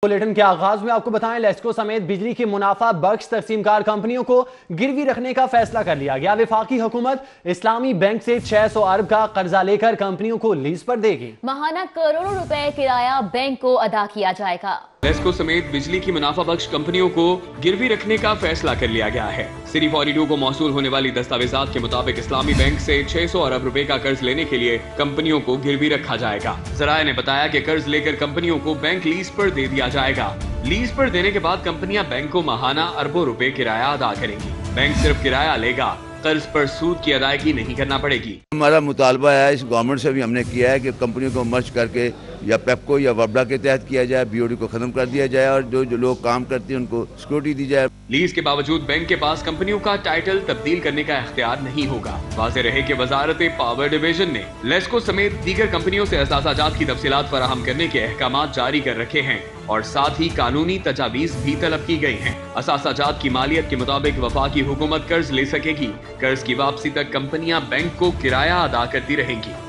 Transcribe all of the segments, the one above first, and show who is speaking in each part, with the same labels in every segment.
Speaker 1: Bulletin के आगाज में आपको बताएं, लेस्को समेत बिजली की मुनाफा बख्श तकसीमकार कंपनियों को गिरवी रखने का फैसला कर लिया गया। वफाकी हुकूमत इस्लामी बैंक से 600 अरब का कर्जा लेकर कंपनियों को लीज पर देगी।
Speaker 2: माहाना करोड़ों रुपए किराया बैंक को अदा किया जाएगा।
Speaker 3: लेस्को समेत बिजली की मुनाफा बख्श कंपनियों को गिरवी रखने का फैसला कर लिया गया है। सिटी 42 को मौसूल होने वाली दस्तावेजात के मुताबिक इस्लामी बैंक से 600 अरब रुपए का कर्ज लेने के लिए कंपनियों को गिरवी रखा जाएगा। जराये ने बताया कि कर्ज लेकर कंपनियों को बैंक लीज पर दे दिया जाएगा। लीज पर देने के बाद कंपनियां बैंक को माहाना अरबों रुपए किराया अदा करेंगी। बैंक सिर्फ किराया लेगा, कर्ज पर सूद की अदायगी नहीं करना पड़ेगी।
Speaker 4: हमारा मुतालबा है, इस गवर्नमेंट से भी हमने किया है कि कंपनियों को मर्ज करके या पेपको या वबडा के तहत किया जाए, बीओडी को खत्म कर दिया जाए और जो लोग काम करते हैं उनको सिक्योरिटी दी जाए।
Speaker 3: लीज के बावजूद बैंक के पास कंपनियों का टाइटल तब्दील करने का इख्तियार नहीं होगा। वाज़ेह रहे कि वजारत पावर डिवीजन ने लेस्को समेत दीगर कंपनियों से असासाजात की तफसीलात फराहम करने के अहकामात जारी कर रखे हैं और साथ ही कानूनी तजावीज भी तलब की गई हैं। असासाजात की मालियत के मुताबिक वफाकी हुकूमत कर्ज ले सकेगी। कर्ज की वापसी तक कंपनियां बैंक को किराया अदा करती रहेंगी।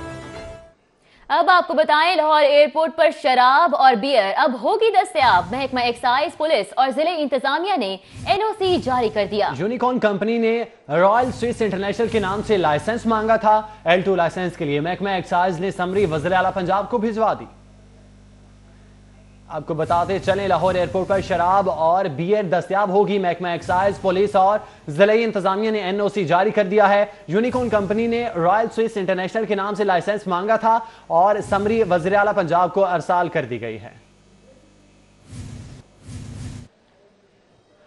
Speaker 2: अब आपको बताएं, लाहौर एयरपोर्ट पर शराब और बियर अब होगी दस्तयाब। महकमा एक्साइज, पुलिस और जिले इंतजामिया ने एनओसी जारी कर दिया।
Speaker 1: यूनिकॉर्न कंपनी ने रॉयल स्विस इंटरनेशनल के नाम से लाइसेंस मांगा था। L2 लाइसेंस के लिए महकमा एक्साइज ने समरी वज़ीर आला पंजाब को भिजवा दी। आपको बताते चलें, लाहौर एयरपोर्ट पर शराब और बियर दस्तयाब होगी। महकमा एक्साइज, पुलिस और ज़िले इंतजामिया ने एनओसी जारी कर दिया है। यूनिकॉर्न कंपनी ने रॉयल स्विस इंटरनेशनल के नाम से लाइसेंस मांगा था और समरी वज़ीर आला पंजाब को अरसाल कर दी गई है।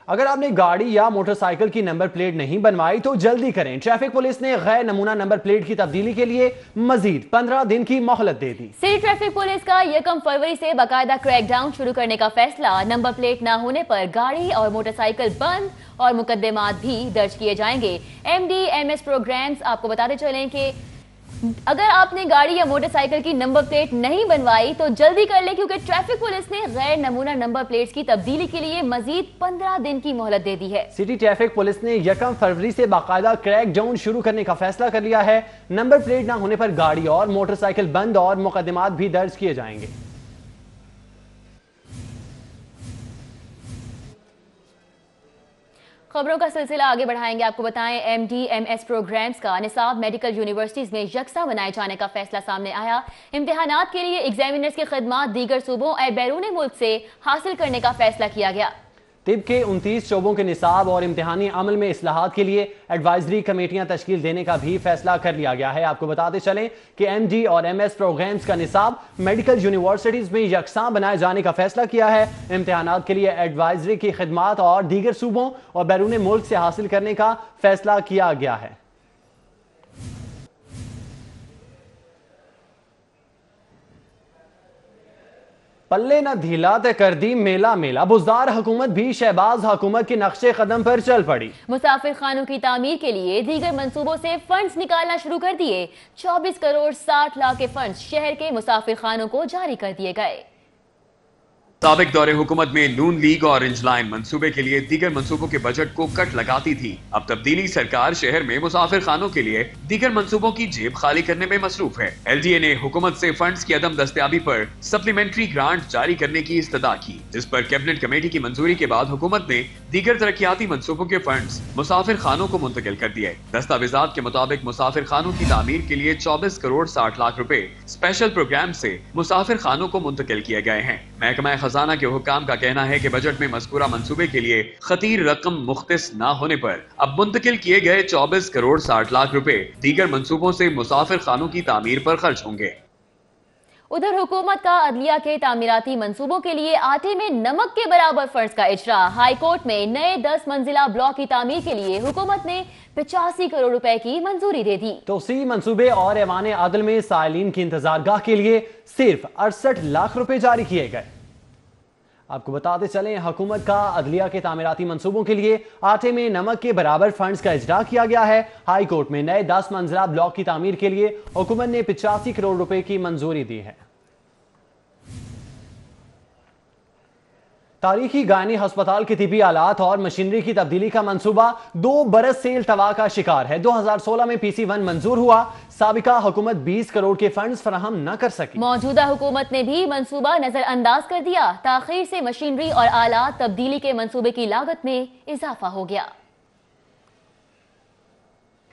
Speaker 1: अगर आपने गाड़ी या मोटरसाइकिल की नंबर प्लेट नहीं बनवाई तो जल्दी करें। ट्रैफिक पुलिस ने गैर नमूना नंबर प्लेट की तब्दीली के लिए मजीद 15 दिन की मोहलत दे दी।
Speaker 2: सिटी ट्रैफिक पुलिस का 1 फरवरी से बाकायदा क्रैकडाउन शुरू करने का फैसला। नंबर प्लेट न होने पर गाड़ी और मोटरसाइकिल बंद और मुकदमात भी दर्ज किए जाएंगे। MDMS प्रोग्राम्स आपको बताते चलें कि अगर आपने गाड़ी या मोटरसाइकिल की नंबर प्लेट नहीं बनवाई तो जल्दी कर ले, क्योंकि ट्रैफिक पुलिस ने गैर नमूना नंबर प्लेट्स की तब्दीली के लिए मजीद 15 दिन की मोहलत दे दी है।
Speaker 1: सिटी ट्रैफिक पुलिस ने 1 फरवरी से बाकायदा क्रैक डाउन शुरू करने का फैसला कर लिया है। नंबर प्लेट ना होने पर गाड़ी और मोटरसाइकिल बंद और मुकदमात भी दर्ज किए जाएंगे।
Speaker 2: खबरों का सिलसिला आगे बढ़ाएंगे। आपको बताएं, MDMS प्रोग्राम्स का निसाब मेडिकल यूनिवर्सिटीज में यकसा बनाए जाने का फैसला सामने आया। इम्तिहानात के लिए एग्जामिनर्स की खिदमात दीगर सूबों और बैरून मुल्क से हासिल करने का फैसला किया गया।
Speaker 1: तिब के 29 शोबों के निसाब और इम्तिहानी अमल में इस्लाहात के लिए एडवाइजरी कमेटियां तश्कील देने का भी फैसला कर लिया गया है। आपको बताते चलें कि MD और MS प्रोग्राम्स का निसाब मेडिकल यूनिवर्सिटीज में यकसा बनाए जाने का फैसला किया है। इम्तिहानात के लिए एडवाइजरी की खिदमात और दीगर सूबों और बैरून मुल्क से हासिल करने का फैसला किया गया है। पल्ले न ढीला ते कर दी मेला मेला। बुज़दार हुकूमत भी शहबाज हुकूमत के नक्शे कदम पर चल पड़ी।
Speaker 2: मुसाफिर खानों की तामीर के लिए दीगर मंसूबों से फंड्स निकालना शुरू कर दिए। 24 करोड़ 60 लाख के फंड्स शहर के मुसाफिर खानों को जारी कर दिए गए।
Speaker 3: साबिक दौरे हुकूमत में नून लीग और ऑरेंज लाइन मंसूबे के लिए दीगर मंसूबों के बजट को कट लगाती थी। अब तब्दीली सरकार शहर में मुसाफिर खानों के लिए दीगर मंसूबों की जेब खाली करने में मसरूफ है। LDA ने हुकूमत से फंड्स की अदम दस्तयाबी पर सप्लीमेंट्री ग्रांट जारी करने की इस्तदा की, जिस पर कैबिनेट कमेटी की मंजूरी के बाद हुकूमत ने दीगर तरक्याती मंसूबों के फंड्स मुसाफिर खानों को मुंतकिल कर दिए। दस्तावेजात के मुताबिक मुसाफिर खानों की तामीर के लिए 24 करोड़ 60 लाख रुपए स्पेशल प्रोग्राम से मुसाफिर खानों को मुंतकिल किए गए हैं। महकमा खजाना के हुकाम का कहना है कि बजट में मज़कूरा मंसूबे के लिए खतीर रकम मुख्तस न होने पर अब मुंतकिल किए गए 24 करोड़ 60 लाख रुपए दीगर मंसूबों से मुसाफिर खानों की तामीर पर खर्च होंगे।
Speaker 2: उधर हुकूमत का अदलिया के तामीराती मंसूबों के लिए आटे में नमक के बराबर फंड्स का इजरा। हाई कोर्ट में नए 10 मंजिला ब्लॉक की तामीर के लिए हुकूमत ने 85 करोड़ रुपए की मंजूरी दे दी।
Speaker 1: तोसी मंसूबे और ऐवान आदल में साइलिन की इंतजारगाह के लिए सिर्फ 68 लाख रुपए जारी किए गए। आपको बताते चलें, हुकूमत का अदलिया के तामीराती मंसूबों के लिए आटे में नमक के बराबर फंड्स का इजरा किया गया है। हाई कोर्ट में नए 10 मंजिला ब्लॉक की तामीर के लिए हुकूमत ने 85 करोड़ रुपए की मंजूरी दी है। تاریخی گائنی ہسپتال کے طبی آلات اور مشینری کی تبدیلی کا منصوبہ 2 برس سے التوا کا شکار ہے۔ 2016 میں PC1 منظور ہوا، سابقہ حکومت 20 کروڑ کے فنڈز فراہم نہ کر سکی۔
Speaker 2: موجودہ حکومت نے بھی منصوبہ نظر انداز کر دیا۔ تاخیر سے مشینری اور آلات تبدیلی کے منصوبے کی لاگت میں اضافہ ہو گیا۔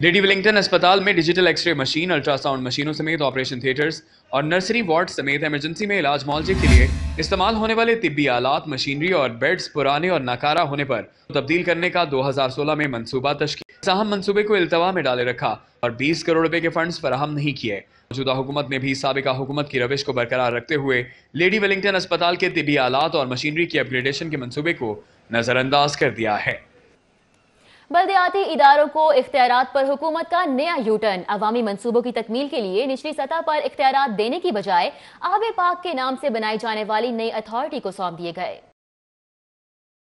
Speaker 3: لیڈی ولنگٹن اسپتال میں digital X ray machine, ultra sound مشینوں سمیت آپریشن تھیٹرز اور نرسری وارڈ سمیت ایمرجنسی میں علاج معالجے کے لیے استعمال ہونے والے طبی آلات، مشینری اور بیڈز پرانے اور ناکارہ ہونے پر تبدیل کرنے کا 2016 میں منصوبہ تشکیل تاہم منصوبے کو التوا میں ڈالے رکھا اور 20 کروڑ روپے کے فنڈز فراہم نہیں کیے۔ موجودہ حکومت نے بھی سابقہ حکومت کی روش کو برقرار رکھتے ہوئے لیڈی ولنگٹن اسپتال کے طبی آلات اور مشینری کی اپ گریڈیشن کے منصوبے کو نظر انداز کر دیا ہے۔
Speaker 2: بلدیاتی اداروں کو اختیارات پر حکومت کا نیا یوٹرن۔ عوامی منصوبوں کی تکمیل کے لیے نچلی سطح پر اختیارات دینے کی بجائے آب پاک کے نام سے بنائی جانے والی نئی اتھارٹی کو سونپ دیے گئے۔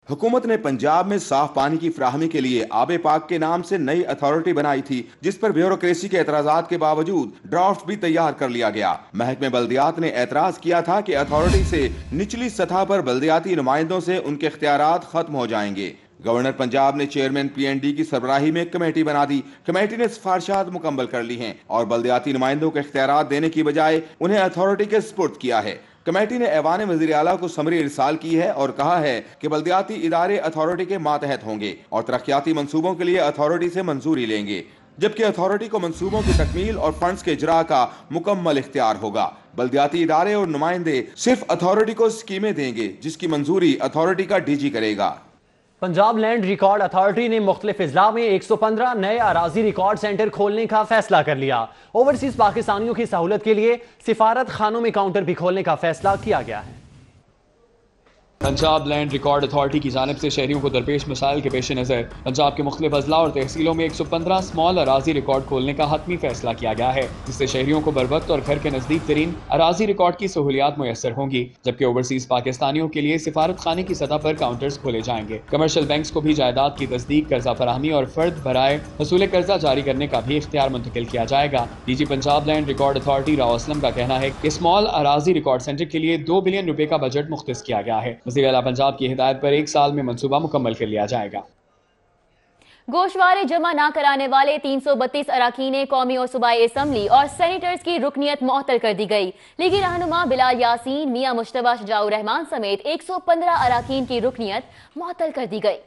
Speaker 5: حکومت نے پنجاب میں صاف پانی کی فراہمی کے لیے آب پاک کے نام سے نئی اتھارٹی بنائی تھی، جس پر بیوروکریسی کے اعتراضات کے باوجود ڈرافٹ بھی تیار کر لیا گیا۔ محکمہ بلدیات نے اعتراض کیا تھا کہ اتھارٹی سے نچلی سطح پر بلدیاتی نمائندوں سے ان کے اختیارات ختم ہو جائیں گے۔ گورنر پنجاب نے چیئرمین PND کی سربراہی میں کمیٹی بنا دی۔ کمیٹی نے سفارشات مکمل کر لی ہیں اور بلدیاتی نمائندوں کو اختیارات دینے کی بجائے انہیں اتھارٹی کے سپرد کیا ہے۔ کمیٹی نے ایوان وزیر اعلیٰ کو سمری ارسال کی ہے اور کہا ہے کہ بلدیاتی ادارے اتھارٹی کے ماتحت ہوں گے اور ترقیاتی منصوبوں کے لیے اتھارٹی سے منظوری لیں گے، جبکہ اتھارٹی کو منصوبوں کی تکمیل اور فنڈز کے اجراء کا مکمل اختیار ہوگا۔ بلدیاتی ادارے اور نمائندے صرف اتھارٹی کو اسکیمیں دیں گے، جس کی منظوری اتھارٹی کا DG کرے گا۔
Speaker 1: پنجاب لینڈ ریکارڈ اتھارٹی نے مختلف اضلاع میں 115 نئے اراضی ریکارڈ سینٹر کھولنے کا فیصلہ کر لیا۔ اوورسیز پاکستانیوں کی سہولت کے لیے سفارت خانوں میں کاؤنٹر بھی کھولنے کا فیصلہ کیا گیا ہے۔
Speaker 3: پنجاب لینڈ ریکارڈ اتھارٹی کی جانب سے شہریوں کو درپیش مسائل کے پیش نظر پنجاب کے مختلف اضلاع اور تحصیلوں میں 115 اسمال اراضی ریکارڈ کھولنے کا حتمی فیصلہ کیا گیا ہے، جس سے شہریوں کو بروقت اور گھر کے نزدیک ترین اراضی ریکارڈ کی سہولیات میسر ہوں گی، جبکہ اوورسیز پاکستانیوں کے لیے سفارت خانے کی سطح پر کاؤنٹرز کھولے جائیں گے۔ کمرشل بینکس کو بھی جائیداد کی تصدیق، قرضہ فراہمی اور فرد برائے حصول قرضہ جاری کرنے کا بھی اختیار منتقل کیا جائے گا۔ DG Punjab land record authority Rao Aslam کا کہنا ہے کہ اسمال اراضی ریکارڈ سینٹر کے لیے 2 بلین روپے کا بجٹ مختص کیا گیا ہے۔ وزیر اعلیٰ پنجاب کی ہدایت پر 1 سال میں منصوبہ مکمل کر لیا جائے گا۔
Speaker 2: گوشوارے جمع نہ کرانے والے 332 اراکین قومی اور صوبائی اسمبلی اور سینیٹرز کی رکنیت معطل کر دی گئی۔ لیگی رہنما بلال یاسین، میاں مشتبہ شجاع الرحمان سمیت 115 اراکین کی رکنیت معطل کر دی گئی۔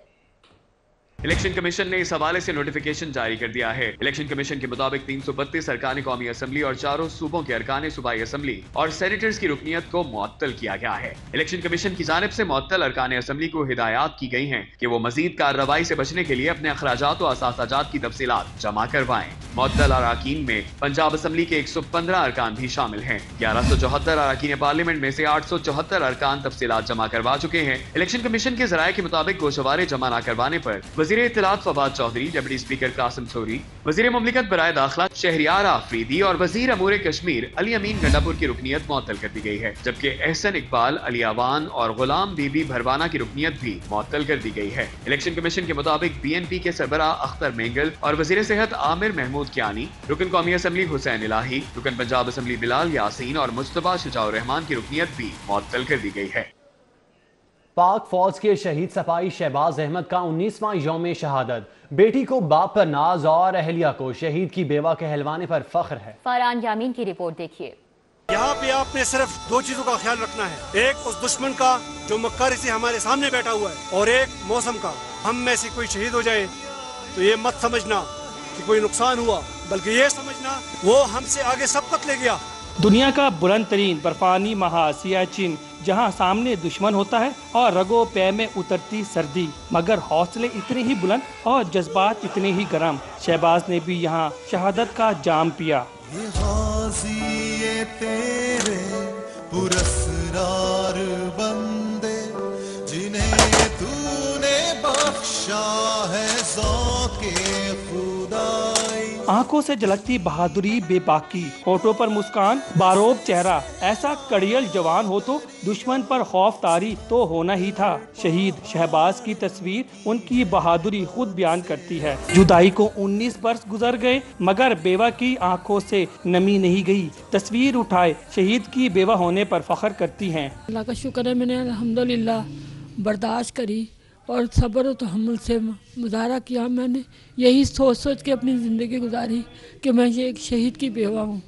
Speaker 3: الیکشن کمیشن نے اس حوالے سے نوٹیفیکیشن جاری کر دیا ہے۔ الیکشن کمیشن کے مطابق 332 ارکان قومی اسمبلی اور 4 صوبوں کے ارکان صوبائی اسمبلی اور سینیٹرز کی رکنیت کو معطل کیا گیا ہے۔ الیکشن کمیشن کی جانب سے معطل ارکان اسمبلی کو ہدایات کی گئی ہیں کہ وہ مزید کارروائی سے بچنے کے لیے اپنے اخراجات و اثاثاجات کی تفصیلات جمع کروائیں۔ معطل اراکین میں پنجاب اسمبلی کے 115 ارکان بھی شامل ہیں۔ 1174 اراکین پارلیمنٹ میں سے 874 ارکان تفصیلات جمع کروا چکے ہیں۔ الیکشن کمیشن کے ذرائع کے مطابق گوشوارے جمع نہ کروانے پر وزیر اطلاعات فواد چودھری، ڈپٹی اسپیکر قاسم سوری، وزیر مملکت برائے داخلہ شہریار آفریدی اور وزیر امور کشمیر علی امین گنڈاپور کی رکنیت معطل کر دی گئی ہے، جبکہ احسن اقبال، علی اوان اور غلام بی بی بھروانہ کی رکنیت بھی معطل کر دی گئی ہے۔ الیکشن کمیشن کے مطابق BNP کے سربراہ اختر مینگل اور وزیر صحت عامر محمود کیانی، رکن قومی اسمبلی حسین الہی، رکن پنجاب اسمبلی بلال یاسین اور مجتبیٰ شجاع الرحمان کی رکنیت بھی معطل کر دی گئی ہے۔
Speaker 1: پاک فوج کے شہید سپاہی شہباز احمد کا 19واں یوم شہادت۔ بیٹی کو باپ پر ناز اور اہلیہ کو شہید کی بیوہ کہلوانے پر فخر ہے۔
Speaker 2: فاران یامین کی رپورٹ دیکھیے۔
Speaker 6: یہاں پہ آپ نے صرف 2 چیزوں کا خیال رکھنا ہے، ایک اس دشمن کا جو مکاری سے ہمارے سامنے بیٹھا ہوا ہے، اور ایک موسم کا۔ ہم میں سے کوئی شہید ہو جائے تو یہ مت سمجھنا کہ کوئی نقصان ہوا، بلکہ یہ سمجھنا وہ ہم سے آگے سبقت لے گیا۔
Speaker 7: دنیا کا بلند ترین برفانی مہا سیاچن، جہاں سامنے دشمن ہوتا ہے اور رگو پے میں اترتی سردی، مگر حوصلے اتنے ہی بلند اور جذبات اتنے ہی گرم۔ شہباز نے بھی یہاں شہادت کا جام پیا۔
Speaker 8: یہ غازی تیرے پراسرار بندے، جنہیں تو نے بخشا ہے ذوق خدائی۔
Speaker 7: آنکھوں سے جھلکتی بہادری بے باکی، ہونٹوں پر مسکان باروب چہرہ، ایسا کڑیل جوان ہو تو دشمن پر خوف طاری تو ہونا ہی تھا۔ شہید شہباز کی تصویر ان کی بہادری خود بیان کرتی ہے۔ جدائی کو 19 برس گزر گئے مگر بیوہ کی آنکھوں سے نمی نہیں گئی۔ تصویر اٹھائے شہید کی بیوہ ہونے پر فخر کرتی ہیں۔
Speaker 9: اللہ کا شکر ہے، میں نے الحمدللہ बर्दाश्त करी और सब्र और तहम्मुल से मुजाहरा किया। मैंने यही सोच सोच के अपनी ज़िंदगी गुजारी कि मैं ये एक शहीद की बेवा हूँ।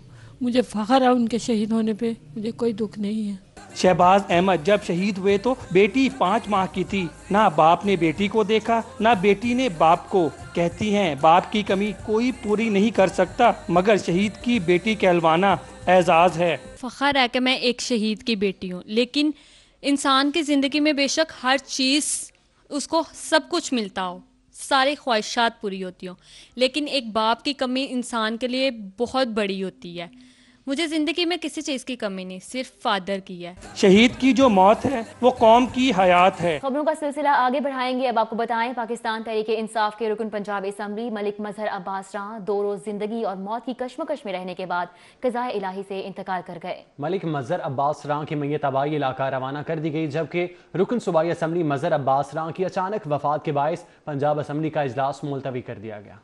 Speaker 9: मुझे फ़ख्र है उनके शहीद होने पे, मुझे कोई दुख नहीं है।
Speaker 7: शहबाज अहमद जब शहीद हुए तो बेटी 5 माह की थी। ना बाप ने बेटी को देखा, ना बेटी ने बाप को। कहती हैं बाप की कमी कोई पूरी नहीं कर सकता, मगर शहीद की बेटी कहलवाना एजाज़ है।
Speaker 10: फ़ख्र है कि मैं एक शहीद की बेटी हूँ, लेकिन इंसान की ज़िंदगी में बेशक हर चीज़ उसको सब कुछ मिलता हो, सारी ख्वाहिशात पूरी होती हो, लेकिन एक बाप की कमी इंसान के लिए बहुत बड़ी होती है। मुझे ज़िंदगी में किसी चीज़ की कमी नहीं, सिर्फ फादर की है।
Speaker 7: शहीद की जो मौत है वो कौम की हयात है।
Speaker 2: खबरों का सिलसिला आगे बढ़ाएंगे। अब आपको बताएं, पाकिस्तान तहरीक इंसाफ के रुकन पंजाब असम्बली मलिक मजहर अब्बास रां 2 रोज़ जिंदगी और मौत की कश्मकश में रहने के बाद क़ज़ाए इलाही से इंतकाल कर गए।
Speaker 1: मलिक मजहर अब्बास रां की मैयत आबाई इलाका रवाना कर दी गई, जबकि रुकन सूबाई असम्बली मजहर अब्बास रां की अचानक वफात के बायस पंजाब असम्बली का इजलास मुलतवी कर दिया गया।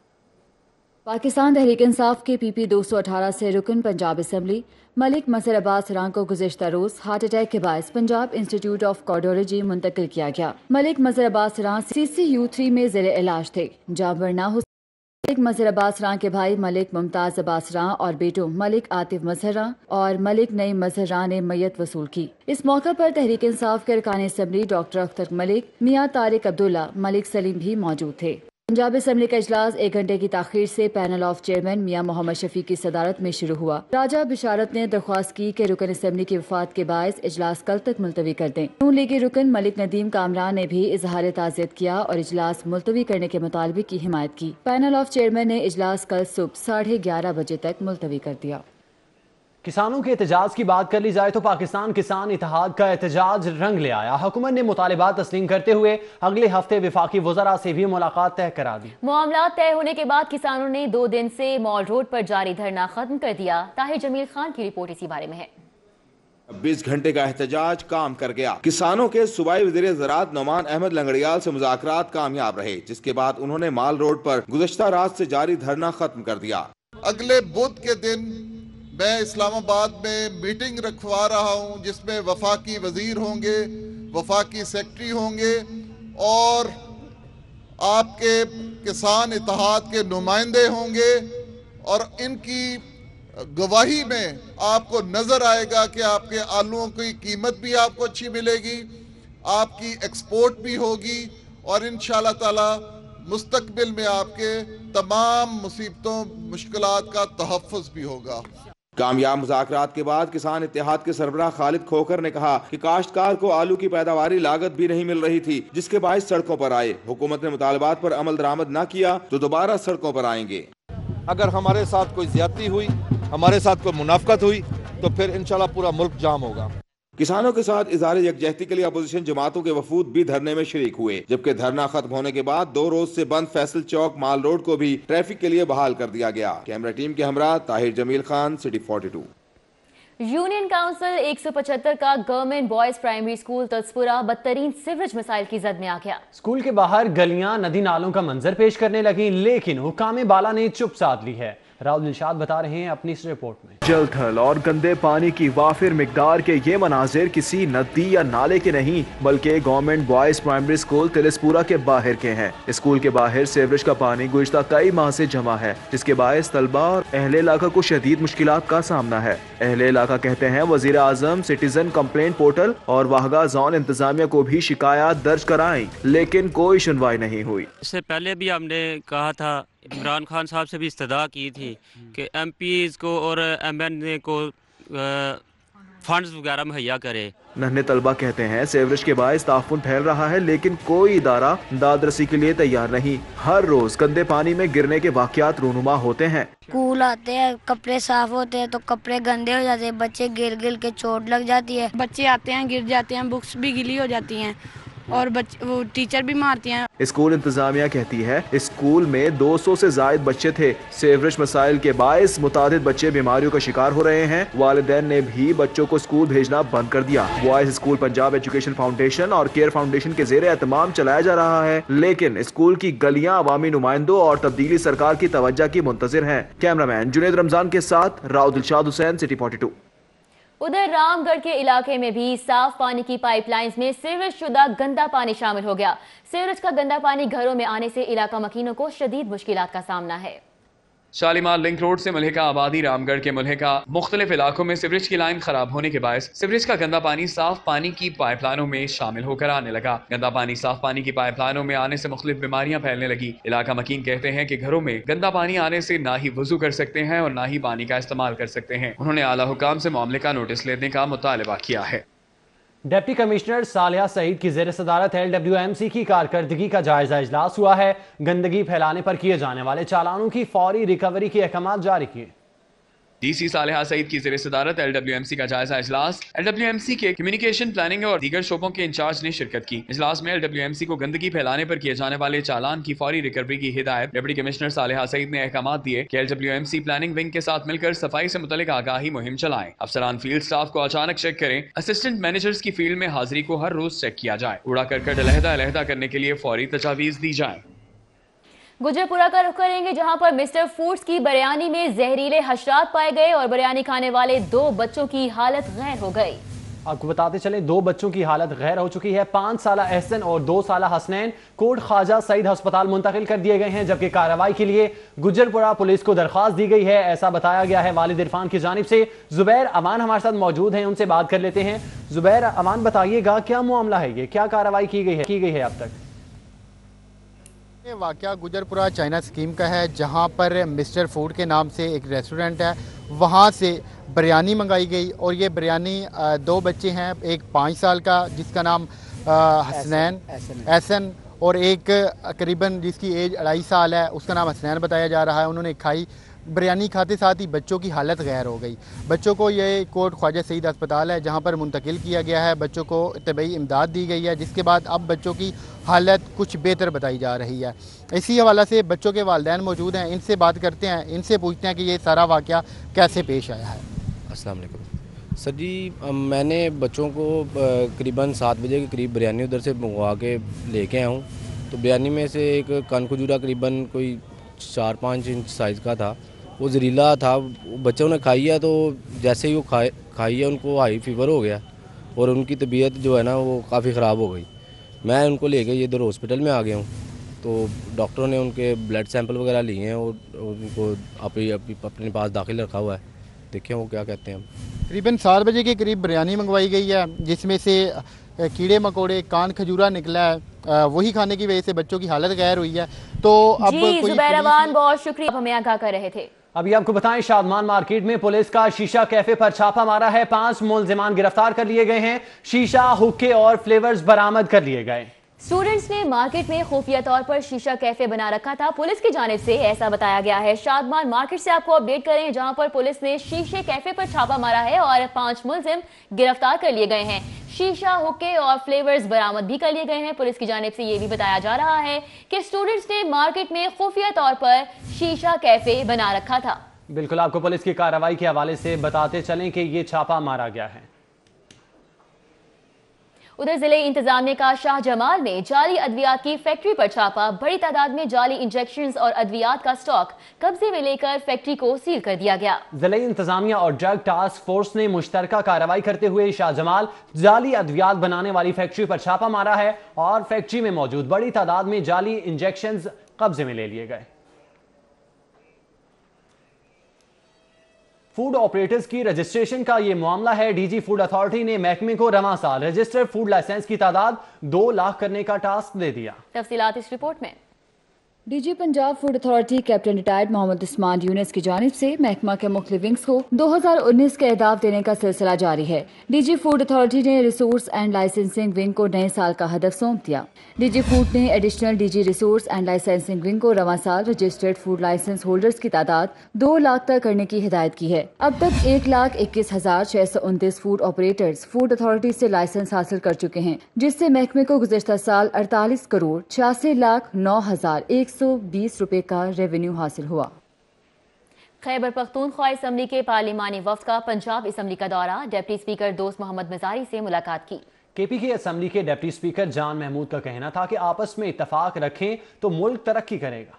Speaker 11: पाकिस्तान तहरीक इंसाफ के PP 218 से रुकन पंजाब असम्बली मलिक मजहर अब्बास रां को गुज़िश्ता रोज़ हार्ट अटैक के बायस पंजाब इंस्टीट्यूट ऑफ कार्डियोलॉजी मुंतकिल किया गया। मलिक मजहर अब्बास रां CCU 3 में ज़ेरे इलाज थे। जाबर ना हो मलिक मजहर अब्बास रां के भाई मलिक मुमताज़ अब्बास रां और बेटों मलिक आतिफ मजहर रां और मलिक नईम मजहर रां ने मैयत वसूल की। इस मौके पर तहरीक इंसाफ के अरकान असम्बली डॉक्टर अख्तर मलिक, मियाँ तारिक अब्दुल्ला, मलिक सलीम भी मौजूद थे। पंजाब असम्बली का इजलास 1 घंटे की ताखीर से पैनल ऑफ चेयरमैन मियां मोहम्मद शफी की सदारत में शुरू हुआ। राजा बिशारत ने दरख्वास्त की कि रुकन असम्बली की वफात के बायस इजलास कल तक मुलतवी कर दें। नून लीगी रुकन मलिक नदीम कामरान ने भी इजहार ताज़ियत किया और इजलास मुलतवी करने के मुतालबे की हिमायत की। पैनल ऑफ चेयरमैन ने इजलास कल सुबह 11:30 बजे तक मुलतवी कर दिया।
Speaker 1: किसानों के एहतजाज की बात कर ली जाए तो पाकिस्तान किसान इत्तेहाद का एहतजाज रंग ले आया। हुकूमत ने मुतालिबात तस्लीम करते हुए अगले हफ्ते वफाकी वज़रा से भी मुलाकात तय करा दी।
Speaker 2: मामला तय होने के बाद किसानों ने 2 दिन से मॉल रोड पर जारी धरना खत्म कर दिया। ताहिर जमील खान की रिपोर्ट इसी बारे में है।
Speaker 5: 20 घंटे का एहतजाज काम कर गया। किसानों के सूबाई वज़ीर ज़राअत नौमान अहमद लंगड़ियाल से मुज़ाकरात कामयाब रहे, जिसके बाद उन्होंने माल रोड पर गुज़श्ता रात से जारी धरना खत्म कर दिया।
Speaker 12: अगले बुध के दिन मैं इस्लामाबाद में मीटिंग रखवा रहा हूं, जिसमें वफाकी वजीर होंगे, वफाकी सेक्रेटरी होंगे और आपके किसान इत्तेहाद के नुमाइंदे होंगे, और इनकी गवाही में आपको नजर आएगा कि आपके आलूओं की कीमत भी आपको अच्छी मिलेगी, आपकी एक्सपोर्ट भी होगी और इंशाअल्लाह ताला मुस्तकबिल में आपके तमाम मुसीबतों मुश्किलात का तहफ़्फ़ुज़ भी होगा।
Speaker 5: कामयाब मुज़ाकरात के बाद किसान इत्तेहाद के सरबराह खालिद खोखर ने कहा कि काश्तकार को आलू की पैदावारी लागत भी नहीं मिल रही थी, जिसके बायस सड़कों पर आए। हुकूमत ने मुतालबात पर अमल दरामद न किया तो दोबारा सड़कों पर आएंगे।
Speaker 13: अगर हमारे साथ कोई ज्यादती हुई, हमारे साथ कोई मुनाफकत हुई, तो फिर इंशाल्लाह पूरा मुल्क जाम होगा।
Speaker 5: किसानों के साथ इज़हार यकजहती के लिए अपोजिशन जमातों के वफूद भी धरने में शरीक हुए, जबकि धरना खत्म होने के बाद 2 रोज से बंद फैसल चौक माल रोड को भी ट्रैफिक के लिए बहाल कर दिया गया। कैमरा टीम के हमरा Tahir Jameel Khan, city 42।
Speaker 2: Union council 175 का government boys primary school Taspura बदतरीन सीवरेज मसाइल की जद में आ गया।
Speaker 1: स्कूल के बाहर गलियां नदी नालों का मंजर पेश करने लगी, लेकिन हुकाम बाला ने चुप साध ली है। राहुल निशाद बता रहे हैं अपनी इस रिपोर्ट में।
Speaker 14: जल थल और गंदे पानी की वाफिर मिकदार के ये मनाजिर किसी नदी या नाले के नहीं, बल्कि गवर्नमेंट बॉयज प्राइमरी स्कूल तिलिस्पुरा के बाहर के हैं। स्कूल के बाहर सीवरेज का पानी गुज़िश्ता कई माह से जमा है, जिसके बायस तलबा और अहले इलाका को शदीद मुश्किलात का सामना है। अहले इलाका कहते हैं वजीर आजम सिटीजन कंप्लेंट पोर्टल और वाहगा जोन इंतजामिया को भी शिकायत दर्ज कराई, लेकिन कोई सुनवाई नहीं हुई।
Speaker 15: इससे पहले भी हमने कहा था, इमरान खान साहब से भी इस्तदा की थी कि MPs को और MNA को फंड्स वगैरह मुहैया करे।
Speaker 14: नन्हे तलबा कहते हैं सीवरेज के बायस ताफुन फैल रहा है, लेकिन कोई इदारा दाद रसी के लिए तैयार नहीं। हर रोज गंदे पानी में गिरने के वाकयात रूनुमा होते हैं।
Speaker 16: स्कूल आते हैं, कपड़े साफ होते हैं तो कपड़े गंदे हो जाते हैं, बच्चे गिर गिर के चोट लग जाती है।
Speaker 17: बच्चे आते हैं, गिर जाते हैं, बुक्स भी गीली हो जाती हैं और वो टीचर भी मारते हैं।
Speaker 14: स्कूल इंतजामिया कहती है स्कूल में 200 से जायद बच्चे थे। सीवरेज मसाइल के बायस मुतादिद बच्चे बीमारियों का शिकार हो रहे हैं। वालिदैन ने भी बच्चों को स्कूल भेजना बंद कर दिया। Boys school Punjab education foundation और केयर फाउंडेशन के ज़ेरे एहतमाम चलाया जा रहा है, लेकिन स्कूल की गलियां अवामी नुमाइंदों और तब्दीली सरकार की तवज्जो की मुंतजिर हैं। कैमरामैन जुनेद रमजान के साथ राउल दिलशाद हुसैन, सिटी 42।
Speaker 2: ادھر رام گڑھ کے علاقے میں بھی صاف پانی کی پائپ لائنز میں سیوریج شدہ گندا پانی شامل ہو گیا. سیوریج کا گندا پانی گھروں میں آنے سے علاقہ مکینوں کو شدید مشکلات کا سامنا ہے.
Speaker 3: شالیمار لنک روڈ سے ملحقہ آبادی رام گڑھ کے ملحقہ مختلف علاقوں میں سیوریج کی لائن خراب ہونے کے باعث سیوریج کا گندا پانی صاف پانی کی پائپ لائنوں میں شامل ہو کر آنے لگا. گندا پانی صاف پانی کی پائپ لائنوں میں آنے سے مختلف بیماریاں پھیلنے لگی. علاقہ مکین کہتے ہیں کہ گھروں میں گندا پانی آنے سے نہ ہی وضو کر سکتے ہیں اور نہ ہی پانی کا استعمال کر سکتے ہیں. انہوں نے اعلیٰ حکام سے معاملے کا نوٹس لینے کا مطالبہ کیا ہے.
Speaker 1: ڈپٹی کمشنر صالحہ سعید کی زیر صدارت LWMC کی کارکردگی کا جائزہ اجلاس ہوا ہے. گندگی پھیلانے پر کیے جانے والے چالانوں کی فوری ریکوری کے احکامات جاری کیے.
Speaker 3: ڈی سی صالحہ سعید کی زیر صدارت LWMC کا جائزہ اجلاس. LWMC کے کمیونیکیشن پلاننگ اور دیگر شعبوں کے انچارج نے شرکت کی. اجلاس میں LWMC کو گندگی پھیلانے پر کیے جانے والے چالان کی فوری ریکوری کی ہدایت. ڈپٹی کمشنر صالحہ سعید نے احکامات دیے کہ LWMC پلاننگ ونگ کے ساتھ مل کر صفائی سے متعلق آگاہی مہم چلائیں. افسران فیلڈ سٹاف کو اچانک چیک کریں. اسسٹنٹ مینیجرز کی فیلڈ میں حاضری کو ہر روز چیک کیا جائے. کوڑا کرکٹ علیحدہ کرنے کے لیے فوری تجاویز دی جائیں.
Speaker 2: گجرپورہ کا رخ کریں گے جہاں پر مسٹر فوڈز کی بریانی میں زہریلے حشرات پائے گئے اور بریانی کھانے والے 2 بچوں کی حالت غیر ہو گئی.
Speaker 1: آپ کو بتاتے چلیں 2 بچوں کی حالت غیر ہو چکی ہے. 5 سالہ احسن اور 2 سالہ حسنین کوٹ خواجہ سعید ہسپتال منتقل کر دیے گئے ہیں، جبکہ کارروائی کے لیے گجرپورہ پولیس کو درخواست دی گئی ہے. ایسا بتایا گیا ہے والد عرفان کی جانب سے. زبیر امان ہمارے ساتھ موجود ہیں، ان سے بات کر لیتے ہیں. زبیر امان، بتائیے گا کیا معاملہ ہے، یہ کیا کارروائی کی گئی ہے اب تک؟
Speaker 18: یہ واقعہ گجرپورہ چائنا اسکیم کا ہے، جہاں پر مسٹر فوڈ کے نام سے ایک ریسٹورنٹ ہے، وہاں سے بریانی منگائی گئی اور یہ بریانی 2 بچے ہیں، ایک 5 سال کا جس کا نام حسنین احسن اور ایک قریباً جس کی ایج 2.5 سال ہے، اس کا نام حسنین بتایا جا رہا ہے. انہوں نے کھائی. بریانی کھاتے ساتھ ہی بچوں کی حالت غیر ہو گئی. بچوں کو یہ کوٹ خواجہ سعید ہسپتال ہے جہاں پر منتقل کیا گیا ہے. بچوں کو طبی امداد دی گئی ہے، جس کے بعد اب بچوں کی حالت کچھ بہتر بتائی جا رہی ہے. اسی حوالے سے بچوں کے والدین موجود ہیں، ان سے بات کرتے ہیں، ان سے پوچھتے ہیں کہ یہ سارا واقعہ کیسے پیش آیا ہے.
Speaker 19: السلام علیکم سر جی، میں نے بچوں کو قریباً 7 بجے کے قریب بریانی ادھر سے منگوا کے لے کے آیا ہوں. تو بریانی میں سے ایک کان کھجورا قریباً کوئی 4-5 انچ سائز کا تھا، وہ زہریلا تھا. بچوں نے کھائی ہے تو جیسے ہی وہ کھائی ہے ان کو ہائی فیور ہو گیا اور ان کی طبیعت جو ہے نا وہ کافی خراب ہو گئی. میں ان کو لے کے ادھر ہاسپٹل میں آ گیا ہوں. تو ڈاکٹروں نے ان کے بلڈ سیمپل وغیرہ لیے ہیں اور ان کو اپنے پاس داخل رکھا ہوا ہے. دیکھیں وہ کیا کہتے ہیں.
Speaker 18: قریباً 7 بجے کے قریب بریانی منگوائی گئی ہے، جس میں سے کیڑے مکوڑے کان کھجورا نکلا ہے، وہی کھانے کی وجہ سے بچوں کی حالت غیر ہوئی ہے. تو اب
Speaker 2: زبیر امان بہت شکریہ، آپ ہمیں آگاہ کر رہے تھے.
Speaker 1: ابھی آپ کو بتائیں شادمان مارکیٹ میں پولیس کا شیشہ کیفے پر چھاپا مارا ہے. 5 ملزمان گرفتار کر لیے گئے ہیں. شیشہ، حکے اور فلیورز برآمد کر لیے گئے.
Speaker 2: اسٹوڈنٹس نے مارکیٹ میں خفیہ طور پر شیشہ کیفے بنا رکھا تھا، پولیس کی جانب سے ایسا بتایا گیا ہے. شادمان مارکیٹ سے آپ کو اپڈیٹ کریں جہاں پر پولیس نے شیشے کیفے پر چھاپا مارا ہے اور 5 ملزم گرفتار کر لیے گئے ہیں. شیشہ، حکے اور فلیورز برآمد بھی کر لیے گئے ہیں. پولیس کی جانب سے یہ بھی بتایا جا رہا ہے کہ اسٹوڈنٹس نے مارکیٹ میں خفیہ طور پر شیشہ کیفے بنا رکھا تھا.
Speaker 1: بالکل، آپ کو پولیس کی کارروائی کے حوالے سے بتاتے چلیں کہ یہ چھاپا مارا گیا ہے.
Speaker 2: ادھر ضلع انتظامیہ کا شاہ جمال میں جعلی ادویات کی فیکٹری پر چھاپا. بڑی تعداد میں جعلی انجیکشنز اور ادویات کا سٹاک قبضے میں لے کر فیکٹری کو سیل کر دیا گیا.
Speaker 1: ضلع انتظامیہ اور ڈرگ ٹاسک فورس نے مشترکہ کارروائی کرتے ہوئے شاہ جمال جعلی ادویات بنانے والی فیکٹری پر چھاپا مارا ہے اور فیکٹری میں موجود بڑی تعداد میں جعلی انجیکشنز قبضے میں لے لیے گئے. فوڈ آپریٹرز کی رجسٹریشن کا یہ معاملہ ہے. ڈی جی فوڈ اتھارٹی نے محکمے کو رواں سال رجسٹرڈ فوڈ لائسنس کی تعداد 2 لاکھ کرنے کا ٹاسک دے دیا.
Speaker 2: تفصیلات اس رپورٹ میں.
Speaker 11: D G Punjab food authority captain retired Muhammad Usman Younis کی جانب سے محکمہ کے مختلف ونگز کو 2019 کے اہداف دینے کا سلسلہ جاری ہے. ڈی جی فوڈ اتھارٹی نے ریسورس اینڈ لائسنسنگ ونگ کو نئے سال کا ہدف سونپ دیا. ڈی جی فوڈ نے additional D G resource and licensing wing کو رواں سال رجسٹرڈ فوڈ لائسنس ہولڈرز کی تعداد 2 لاکھ تک کرنے کی ہدایت کی ہے. اب تک 1,21,629 فوڈ آپریٹرز فوڈ اتھارٹی سے لائسنس حاصل کر چکے ہیں، جس سے محکمے کو گزشتہ سال 48,86,09,120 روپے کا ریونیو حاصل ہوا.
Speaker 2: خیبر پختونخوا اسمبلی کے پارلیمانی وفد کا پنجاب اسمبلی کا دورہ. ڈپٹی اسپیکر دوست محمد مزاری سے ملاقات کی.
Speaker 1: کے پی کی اسمبلی کے ڈپٹی اسپیکر جان محمود کا کہنا تھا کہ آپس میں اتفاق رکھیں تو ملک ترقی کرے گا.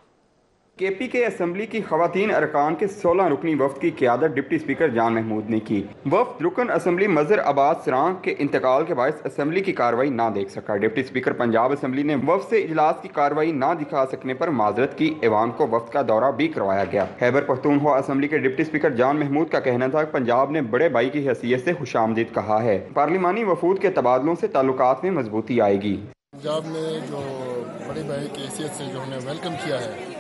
Speaker 20: کے پی کے اسمبلی کی خواتین ارکان کے 16 رکنی وفد کی قیادت ڈپٹی اسپیکر جان محمود نے کی۔ وفد رکن اسمبلی مظہر عباس سرانگ کے انتقال کے باعث اسمبلی کی کارروائی نہ دیکھ سکا۔ ڈپٹی اسپیکر پنجاب اسمبلی نے وفد سے اجلاس کی کارروائی نہ دکھا سکنے پر معذرت کی۔ ایوان کو وفد کا دورہ بھی کروایا گیا۔ خیبر پختونخوا اسمبلی کے ڈپٹی اسپیکر جان محمود کا کہنا تھا کہ پنجاب نے بڑے بھائی کی حیثیت سے خوش آمدید کہا ہے۔ پارلیمانی وفود کے تبادلوں سے تعلقات میں مضبوطی آئے گی۔
Speaker 21: پنجاب نے جو بڑے بھائی کی حیثیت سے جو ہمیں ویلکم کیا ہے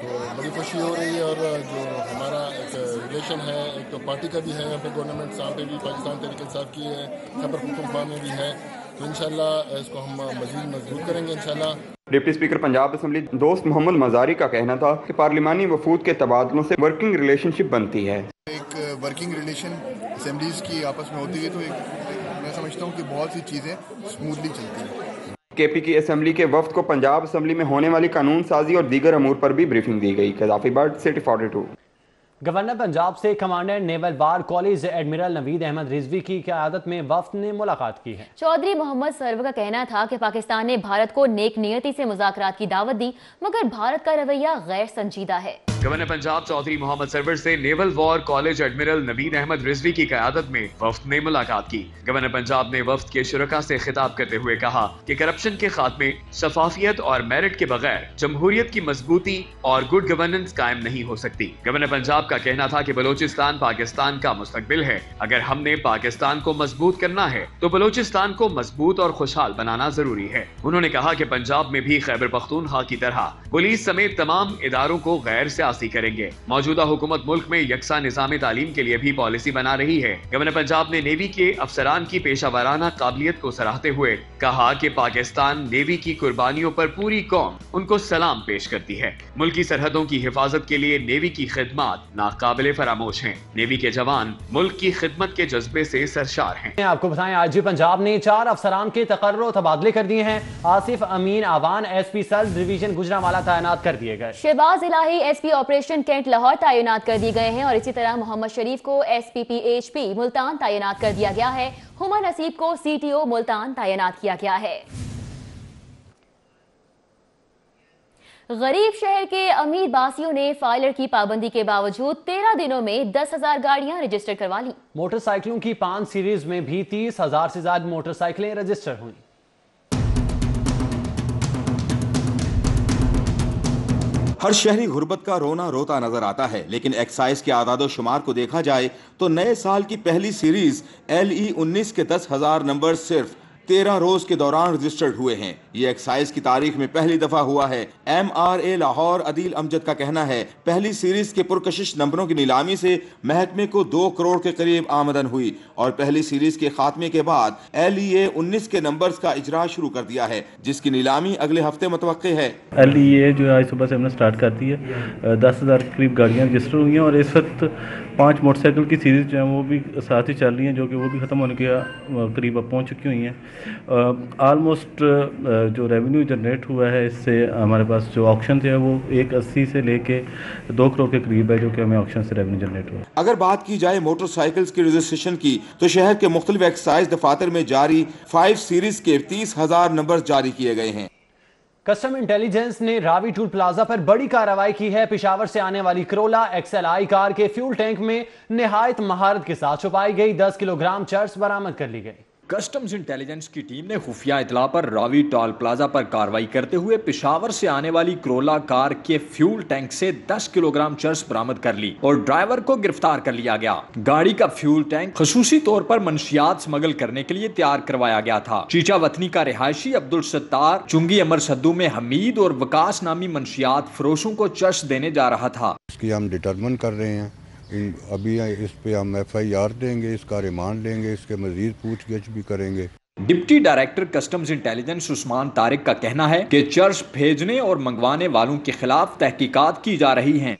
Speaker 21: تو بڑی خوشی ہو رہی ہے، اور جو ہمارا ایک ریلیشن ہے، ایک تو پارٹی کا بھی ہے، یہاں پہ گورنمنٹ صاحب پہ بھی پاکستان تحریک انصاف کی ہے، خیبر پختونخوا میں بھی ہے، تو انشاءاللہ اس کو ہم مزید مضبوط کریں گے انشاءاللہ۔
Speaker 20: ڈپٹی اسپیکر پنجاب اسمبلی دوست محمد مزاری کا کہنا تھا کہ پارلیمانی وفود کے تبادلوں سے ورکنگ ریلیشن شپ بنتی ہے۔
Speaker 21: ایک ورکنگ ریلیشن اسمبلیز کی آپس میں ہوتی ہے تو میں سمجھتا ہوں کہ بہت سی چیزیں اسموتھلی چلتی ہیں۔
Speaker 20: کے پی کی اسمبلی کے وفد کو پنجاب اسمبلی میں ہونے والی قانون سازی اور دیگر امور پر بھی بریفنگ دی گئی۔ Gaddafi bird city 42۔
Speaker 1: Governor Punjab سے کمانڈر نیول وار کالج ایڈمرل نوید احمد رضوی کی قیادت میں وفد نے ملاقات کی ہے۔
Speaker 2: چودھری محمد سرور کا کہنا تھا کہ پاکستان نے بھارت کو نیک نیتی سے مذاکرات کی دعوت دی، مگر بھارت کا رویہ غیر سنجیدہ ہے۔
Speaker 3: گورنر پنجاب چودھری محمد سرور سے نیول وار کالج ایڈمرل نوید احمد رضوی کی قیادت میں وفد نے ملاقات کی۔ گورنر پنجاب نے وفد کے شرکاء سے خطاب کرتے ہوئے کہا کہ کرپشن کے خاتمے، شفافیت اور میرٹ کے بغیر جمہوریت کی مضبوطی اور گڈ گورننس قائم نہیں ہو سکتی۔ گورنر پنجاب کا کہنا تھا کہ بلوچستان پاکستان کا مستقبل ہے۔ اگر ہم نے پاکستان کو مضبوط کرنا ہے تو بلوچستان کو مضبوط اور خوشحال بنانا ضروری ہے۔ انہوں نے کہا کہ پنجاب میں بھی خیبر پختونخوا کی طرح پولیس سمیت تمام اداروں کو غیر سیاسی کریں گے۔ موجودہ حکومت ملک میں یکساں نظام تعلیم کے لیے بھی پالیسی بنا رہی ہے۔ گورنر پنجاب نے نیوی کے افسران کی پیشہ ورانہ قابلیت کو سراہتے ہوئے کہا کہ پاکستان نیوی کی قربانیوں پر پوری قوم ان کو سلام پیش کرتی ہے۔ ملکی سرحدوں کی حفاظت کے لیے نیوی کی خدمات ناقابل فراموش ہیں۔ نیوی کے جوان ملک کی خدمت کے جذبے سے سرشار ہیں۔
Speaker 1: آپ کو بتائیں آج پنجاب نے 4 افسران کے تقرر و تبادلے کر دیے ہیں۔ آصف امین آوان ایس پی سرد ڈویژن گجرانوالہ تعینات کر دیے گئے۔
Speaker 2: Shahbaz Elahi S P operation Cantt Lahore تعینات کر دیے گئے ہیں، اور اسی طرح محمد شریف کو S P P H P Multan تعینات کر دیا گیا ہے۔ ہما نصیب کو سی ٹی او ملتان تعینات کیا گیا ہے۔ غریب شہر کے امیر باسیوں نے فائلر کی پابندی کے باوجود 13 دنوں میں 10,000 گاڑیاں رجسٹر کروا لی۔
Speaker 1: موٹر سائیکلوں کی 5 سیریز میں بھی 30,000 سے زائد موٹر سائیکلیں رجسٹر ہوئیں۔
Speaker 5: ہر شہری غربت کا رونا روتا نظر آتا ہے، لیکن ایکسائز کے اعداد و شمار کو دیکھا جائے تو نئے سال کی پہلی سیریز LE19 کے 10,000 نمبر صرف 13 روز کے دوران رجسٹرڈ ہوئے ہیں۔ یہ ایکسائز کی تاریخ میں پہلی دفعہ ہوا ہے۔ MRA لاہور عدیل امجد کا کہنا ہے پہلی سیریز کے پرکشش نمبروں کی نیلامی سے محکمے کو 2 کروڑ کے قریب آمدن ہوئی، اور پہلی سیریز کے خاتمے کے بعد LEA19 کے نمبرز کا اجرا شروع کر دیا ہے، جس کی نیلامی اگلے ہفتے متوقع ہے۔
Speaker 22: LEA جو آج صبح سے ہم نے سٹارٹ کر دی ہے، 10,000 کے قریب گاڑیاں رجسٹر ہوئی ہیں، اور اس وقت 5 موٹر سائیکل کی سیریز جو ہیں وہ بھی ساتھ ہی چل رہی ہیں، جو کہ وہ بھی ختم ہونے کے قریب اب پہنچ چکی ہوئی ہیں۔ آلموسٹ جو ریونیو جنریٹ ہوا ہے اس سے ہمارے پاس جو آکشن ہے وہ 180 سے لے کے 2 کروڑ کے قریب ہے، جو کہ ہمیں آکشن سے ریونیو جنریٹ ہوا۔
Speaker 5: اگر بات کی جائے موٹر سائیکلز کی رجسٹریشن کی تو شہر کے مختلف ایکسائز دفاتر میں جاری 5 سیریز کے 30,000 نمبر جاری کیے گئے ہیں۔
Speaker 1: کسٹم انٹیلیجنس نے راوی ٹول پلازا پر بڑی کارروائی کی ہے۔ پشاور سے آنے والی کرولا XLI کار کے فیول ٹینک میں نہایت مہارت کے ساتھ چھپائی گئی 10 کلو گرام چرس برآمد کر لی گئی۔
Speaker 23: کسٹمز انٹیلیجنس کی ٹیم نے خفیہ اطلاع پر راوی ٹول پلازا پر کارروائی کرتے ہوئے پشاور سے آنے والی کرولا کار کے فیول ٹینک سے 10 کلو گرام چرس برآمد کر لی اور ڈرائیور کو گرفتار کر لیا گیا۔ گاڑی کا فیول ٹینک خصوصی طور پر منشیات سمگل کرنے کے لیے تیار کروایا گیا تھا۔ چیچا وطنی کا رہائشی عبدالستار چنگی امر سدو میں حمید اور وکاس نامی منشیات فروشوں کو چرس دینے جا رہا تھا۔
Speaker 24: اس کی ہم ڈٹرمن کر رہے ہیں، ابھی اس پہ ہم FIR دیں گے، اس کا ریمانڈ لیں گے، اس کے مزید پوچھ گچھ بھی کریں گے۔
Speaker 23: ڈپٹی ڈائریکٹر کسٹمز انٹیلیجنس عثمان طارق کا کہنا ہے کہ چرس بھیجنے اور منگوانے والوں کے خلاف تحقیقات کی جا رہی ہیں۔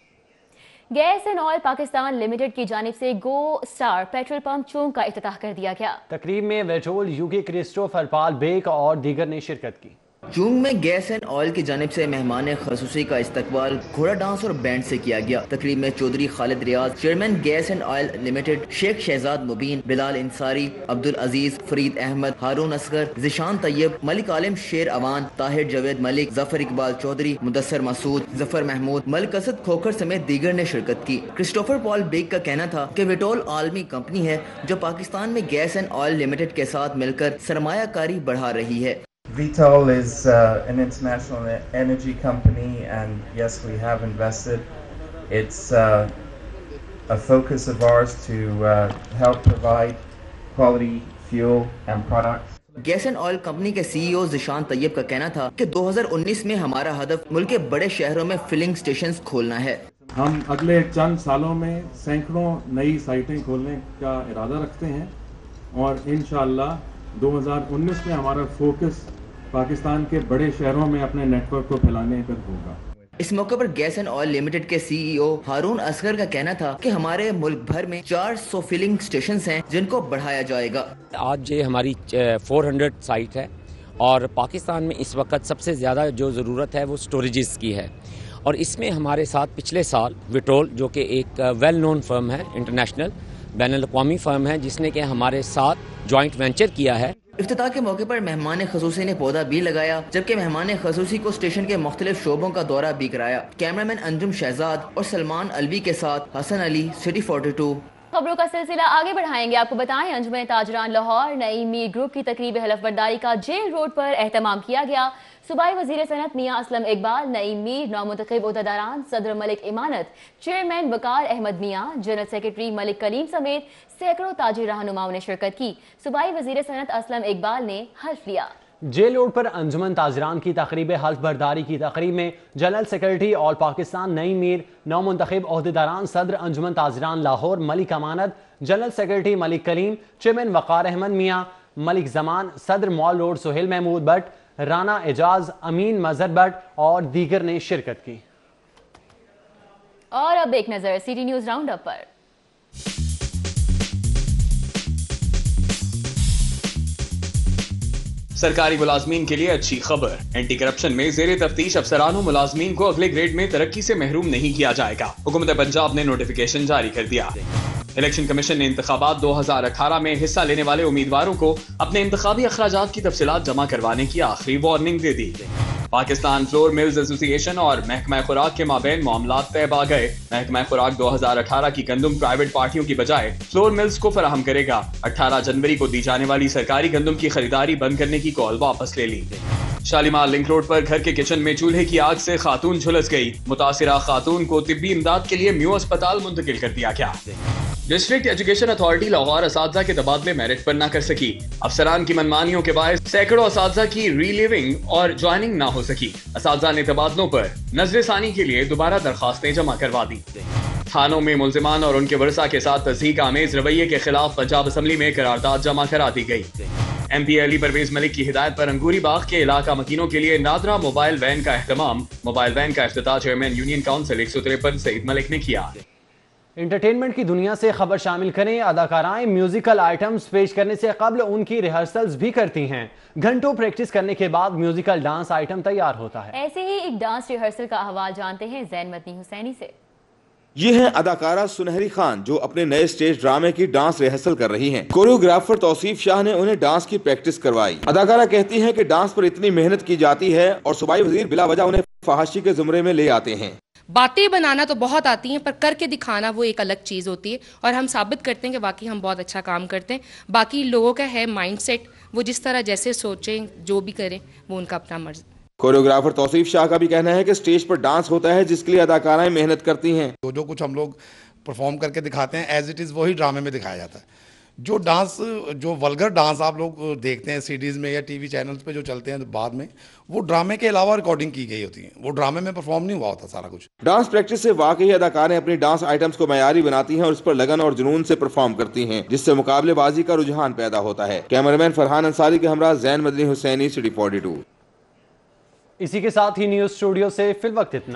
Speaker 2: Gas and oil Pakistan limited کی جانب سے Go Star petrol pump Chung کا افتتاح کر دیا گیا۔
Speaker 1: تقریب میں Vitol UK Christopher Paul Beck اور دیگر نے شرکت کی۔
Speaker 4: चूंग में गैस एंड ऑयल की जानिब से मेहमान खसूसी का इस्तकबाल घोड़ा डांस और बैंड से किया गया। तकरीब में Chaudhry Khalid Riaz, chairman gas and oil limited, Sheikh Shahzad Mubeen, Bilal Insari, Abdul Aziz, Farid Ahmad, Haroon Asghar, Zeeshan Tayyab, Malik Alim Sher Awan, Tahir Javed Malik, Zafar Iqbal Chaudhary, Mudassar Masood, Zafar Mahmood, Malik Asad Khokhar समेत दीगर ने शिरकत की। क्रिस्टोफर पॉल बेग का कहना था कि विटोल आलमी कंपनी है जो पाकिस्तान में गैस एंड ऑयल लिमिटेड के साथ मिलकर सरमायाकारी बढ़ा रही है।
Speaker 6: Vitol is an international energy company, and yes, we have invested. It's a focus of ours to help provide quality fuel and products.
Speaker 4: Gas and oil company के CEO Zeeshan Tayyab का कहना था कि 2019 में हमारा हदफ मुल्क के बड़े शहरों में फिलिंग स्टेशंस खोलना है।
Speaker 8: हम अगले चंद सालों में सैकड़ों नई साइटें खोलने का इरादा रखते हैं और इंशाअल्लाह 2019 में हमारा फोकस पाकिस्तान के बड़े शहरों में अपने नेटवर्क को फैलाने पर होगा।
Speaker 4: इस मौके पर गैस एंड ऑयल लिमिटेड के सीईओ हारून असगर का कहना था कि हमारे मुल्क भर में 400 फिलिंग स्टेशंस हैं जिनको बढ़ाया जाएगा।
Speaker 9: आज ये हमारी 400 साइट है और पाकिस्तान में इस वक्त सबसे ज़्यादा जो ज़रूरत है वो स्टोरेजेस की है और इसमें हमारे साथ पिछले साल विटोल जो कि एक वेल नोन फर्म है, इंटरनेशनल बैनुल-अक़वामी फर्म है, जिसने कि हमारे साथ जॉइंट वेंचर किया है।
Speaker 4: इफ्तिताह के मौके पर मेहमान खसूसी ने पौधा भी लगाया, जबकि मेहमान खसूसी को स्टेशन के मुख्तलिफ शोबों का दौरा भी कराया। कैमरामैन अंजुम शहजाद और सलमान अलवी के साथ हसन अली, सिटी 42।
Speaker 2: खबरों का सिलसिला आगे बढ़ाएंगे। आपको बताएं, अंजुमन ताजरान लाहौर नईम मीर ग्रुप की तकरीब हलफबरदारी का जेल रोड पर एहतमाम किया गया। सूबाई वजीर सनत मियां असलम इकबाल, नईम मीर, नौमुंतखब ओहदेदारान, सदर मलिक इमानत, चेयरमैन वकार अहमद मियां, जनरल सेक्रेटरी मलिक कलीम समेत सैकड़ों ताजिर रहनुमाओं ने शिरकत की। सूबाई वजीर सनत असलम इकबाल ने हल्फ लिया।
Speaker 1: जेल रोड पर अंजुमन ताजरान की तकरीब हल्फ बर्दारी की तकरीब में general secretary all Pakistan Naeem Mir, नौमुंतखब ओहदेदारान, सदर अंजुमन ताजरान Lahore Malik Amanat, general secretary Malik Kaleem, chairman Waqar Ahmad Mian, Malik Zaman, सदर मॉल रोड सुहेल महमूद भट्ट, राना एजाज, अमीन मजहर भट्ट और दीगर ने शिरकत की।
Speaker 2: और अब एक नजर सिटी न्यूज राउंड अप पर।
Speaker 3: सरकारी मुलाजमीन के लिए अच्छी खबर। एंटी करप्शन में जेर तफ्तीश अफसरान और मुलाजमीन को अगले ग्रेड में तरक्की से महरूम नहीं किया जाएगा। हुकूमत पंजाब ने नोटिफिकेशन जारी कर दिया। इलेक्शन कमीशन ने इंतखाबात 2018 में हिस्सा लेने वाले उम्मीदवारों को अपने इंतखाबी अखराजात की तफसीलात जमा करवाने की आखिरी वार्निंग दे दी। पाकिस्तान फ्लोर मिल्स एसोसिएशन और महकमा खुराक के माबैन मामलात तय पा गए। महकमा खुराक 2018 की गंदम प्राइवेट पार्टियों की बजाय फ्लोर मिल्स को फराहम करेगा। 18 जनवरी को दी जाने वाली सरकारी गंदम की खरीदारी बंद करने की कॉल वापस ले ली। शालीमार लिंक रोड पर घर के किचन में चूल्हे की आग से खातून झुलस गई। मुतासिरा खातून को तिब्बी इमदाद के लिए म्यू अस्पताल मुंतकिल कर दिया गया। डिस्ट्रिक्ट एजुकेशन अथॉरिटी लाहौर असातिज़ा के तबादले मेरिट पर न कर सकी। अफसरान की मनमानियों के बायस सैकड़ों असातिज़ा की रीलिविंग और ज्वाइनिंग न हो सकी। असातिज़ा ने तबादलों पर नजरसानी के लिए दोबारा दरखास्तें जमा करवा दी। थानों में मुल्जिमान और उनके वर्सा के साथ तज़हीक आमेज रवैये के खिलाफ पंजाब असम्बली में करारदाद जमा करा दी गई। MP अली परवेज मलिक की हिदायत पर अंगूरी बाग के इलाका मकीनों के लिए नादरा मोबाइल वैन का एहतमाम। मोबाइल वैन का इफ्तिताह chairman union council 153 Saeed Malik ने किया।
Speaker 1: एंटरटेनमेंट की दुनिया से खबर शामिल करें। अदाकाराएं म्यूजिकल आइटम्स पेश करने से कबल उनकी रिहर्सल्स भी करती हैं। घंटों प्रैक्टिस करने के बाद म्यूजिकल डांस आइटम तैयार होता है।
Speaker 2: ऐसे ही एक डांस रिहर्सल का अहवाल जानते हैं जैन मदनी हुसैनी से।
Speaker 5: ये है अदाकारा सुनहरी खान जो अपने नए स्टेज ड्रामे की डांस रिहर्सल कर रही हैं। कोरियोग्राफर तौसीफ शाह ने उन्हें डांस की प्रैक्टिस करवाई। अदाकारा कहती हैं कि डांस पर इतनी मेहनत की जाती है और सूबाई वजीर बिला वजह उन्हें फहाशी के जुमरे में ले आते हैं।
Speaker 25: बातें बनाना तो बहुत आती हैं पर करके दिखाना वो एक अलग चीज़ होती है और हम साबित करते हैं कि वाकई हम बहुत अच्छा काम करते हैं। बाकी लोगों का है माइंडसेट, वो जिस तरह जैसे सोचें जो भी करें वो उनका अपना मर्जी।
Speaker 5: कोरियोग्राफर तौसीफ शाह का भी कहना है कि स्टेज पर डांस होता है जिसके लिए अदाकाराएं मेहनत करती हैं।
Speaker 26: जो कुछ हम लोग परफॉर्म करके दिखाते हैं एज इट इज़ वही ड्रामे में दिखाया जाता है। जो डांस, जो वल्गर डांस आप लोग देखते हैं सीडीज़ में या टीवी चैनल्स पे जो चलते हैं बाद में, वो ड्रामे के अलावा रिकॉर्डिंग की गई होती है। वो ड्रामे में परफॉर्म नहीं हुआ होता सारा कुछ।
Speaker 5: डांस प्रैक्टिस से वाकई अदाकारें अपनी डांस आइटम्स को मयारी बनाती हैं और इस पर लगन और जुनून से परफॉर्म करती हैं, जिससे मुकाबलेबाजी का रुझान पैदा होता है। कैमरामैन फरहान अंसारी के हमरा जैन मदनी हुसैनी, सिटी 42।
Speaker 1: इसी के साथ ही न्यूज स्टूडियो से फिल वक्त इतना।